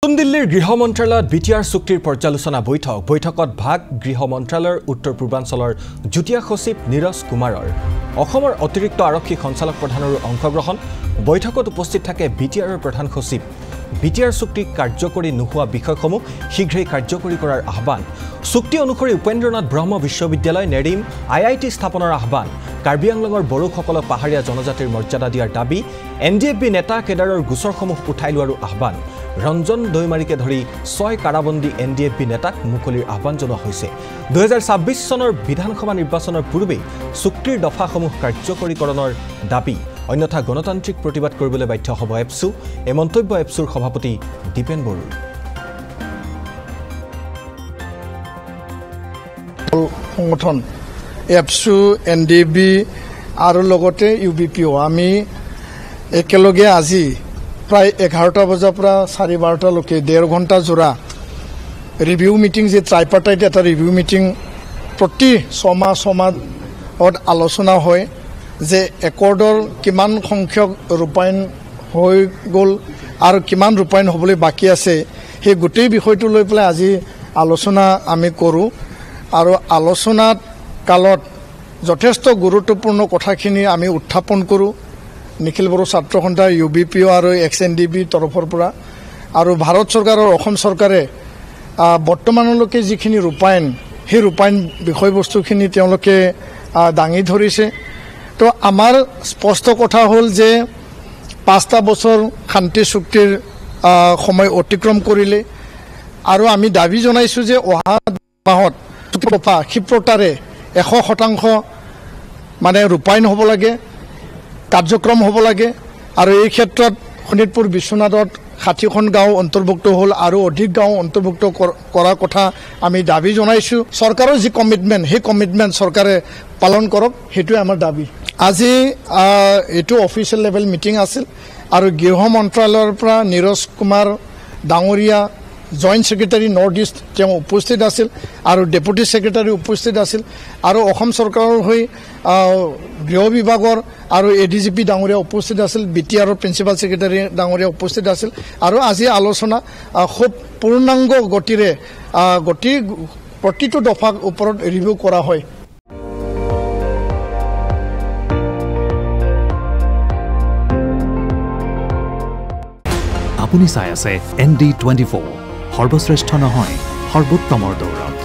নতুন দিল্লীৰ গৃহ মন্ত্ৰালয়ত বিটিআৰ চুক্তিৰ পৰ্যালোচনা বৈঠকত ভাগ গৃহ মন্ত্ৰালয়ৰ উত্তৰ পূৰ্বাঞ্চলৰ যুটীয়া সচিব নীৰজ কুমাৰৰ অসমৰ অতিৰিক্ত আৰক্ষী সঞ্চালক প্ৰধানৰো অংশগ্ৰহণ বৈঠকত উপস্থিত থাকে বিটিআৰৰ প্ৰধান সচিব বিটিআৰ চুক্তি কাৰ্যকৰী নোহোৱা বিষয়সমূহ শীঘ্ৰেই কাৰ্যকৰী কৰাৰ আহ্বান চুক্তি অনুসৰি উপেন্দ্ৰনাথ ব্ৰহ্ম বিশ্ববিদ্যালয় নেৰিম আইআইটি স্থাপনৰ আহ্বান কাৰ্বি আংলঙৰ বড়োসকলক পাহাৰীয়া জনজাতিৰ মৰ্যাদা দিয়াৰ দাবী এনডিএফবি নেতা কেডাৰৰ গোচৰসমূহ উঠাই লোৱাৰ আহ্বান ৰঞ্জন দৈমাৰীকে ধৰি 6 কাৰাবন্দী এনডিএফবি নেতাক মুকলিৰ আহ্বান জনোৱা হৈছে 2026 চনৰ বিধানসভা নিৰ্বাচনৰ পূৰ্বে চুক্তিৰ দফাসমূহ কাৰ্যকৰীকৰণৰ দাবী অন্যথা গণতান্ত্ৰিক প্ৰতিবাদ কৰিবলৈ বাধ্য হ'ব এপছু এই মন্তব্য এপছুৰ সভাপতি দীপেন বড়োৰ সংগঠন এপছু এনডিএফবি আৰু লগতে ইউবিপিও আমি একেলগে আজি প্ৰায় 11টা বজাৰ পৰা 12:30 লৈকে 1.5 ঘণ্টা জোৰা ৰিভিউ মিটিং যে ট্ৰাইপাৰ্টাইট এটা ৰিভিউ মিটিং প্ৰতি 6 মাহত আলোচনা হয় যে একৰ্ডৰ কিমান সংখ্যক ৰূপায়ণ হৈ গ'ল আৰু কিমান ৰূপায়ণ হ'বলৈ বাকী আছে সেই গোটেই বিষয়টো লৈ পেলাই আজি আলোচনা আমি কৰোঁ আৰু আলোচনাত কালত যথেষ্ট গুৰুত্বপূৰ্ণ কথাখিনি আমি উত্থাপন কৰোঁ নিখিল বড়ো ছাত্ৰ সন্থা ইউবিপিও আৰু এক্সএনডিবি তৰফৰ পৰা আৰু ভাৰত চৰকাৰ আৰু অসম চৰকাৰে বৰ্তমানলৈকে যিখিনি ৰূপায়ণ সেই ৰূপায়ণ বিষয়বস্তুখিনি তেওঁলোকে দাঙি ধৰিছে তো আমাৰ স্পষ্ট কথা হ'ল যে 5টা বছৰ শান্তি চুক্তিৰ সময় অতিক্ৰম কৰিলে আৰু আমি দাবী জনাইছোঁ যে অহা মাহত ক্ষিপ্ৰতাৰে 100% মানে ৰূপায়ণ হ'ব লাগে কাৰ্যক্ৰম হ'ব লাগে আৰু এই ক্ষেত্ৰত শোণিতপুৰ বিশ্বনাথত 60খন গাঁও অন্তৰ্ভুক্ত হ'ল আৰু অধিক গাঁও অন্তৰ্ভুক্ত কৰাৰ কথা আমি দাবী জনাইছোঁ চৰকাৰৰ যি কমিটমেণ্ট সেই কমিটমেণ্ট চৰকাৰে পালন কৰক সেইটোৱে আমাৰ দাবী আজি এইটো অফিচিয়েল লেভেল মিটিং আছিল আৰু গৃহ মন্ত্ৰালয়ৰ পৰা নীৰজ কুমাৰ ডাঙৰীয়া জইণ্ট ছেক্ৰেটাৰী নৰ্থ ইষ্ট তেওঁ উপস্থিত আছিল আৰু ডেপুটি ছেক্ৰেটাৰী উপস্থিত আছিল আৰু অসম চৰকাৰৰ হৈ গৃহ বিভাগৰ আৰু এডিজিপি ডাঙৰীয়া উপস্থিত আছিল বিটিআৰৰ প্ৰিন্সিপাল ছেক্ৰেটাৰী ডাঙৰীয়া উপস্থিত আছিল আৰু আজি আলোচনা খুব পূৰ্ণাংগ গতিৰে প্ৰতিটো দফাৰ ওপৰত ৰিভিউ কৰা হয় আপুনি চাই আছে ND24 সৰ্বশ্ৰেষ্ঠ নহয় সৰ্বোত্তমৰ দৌৰত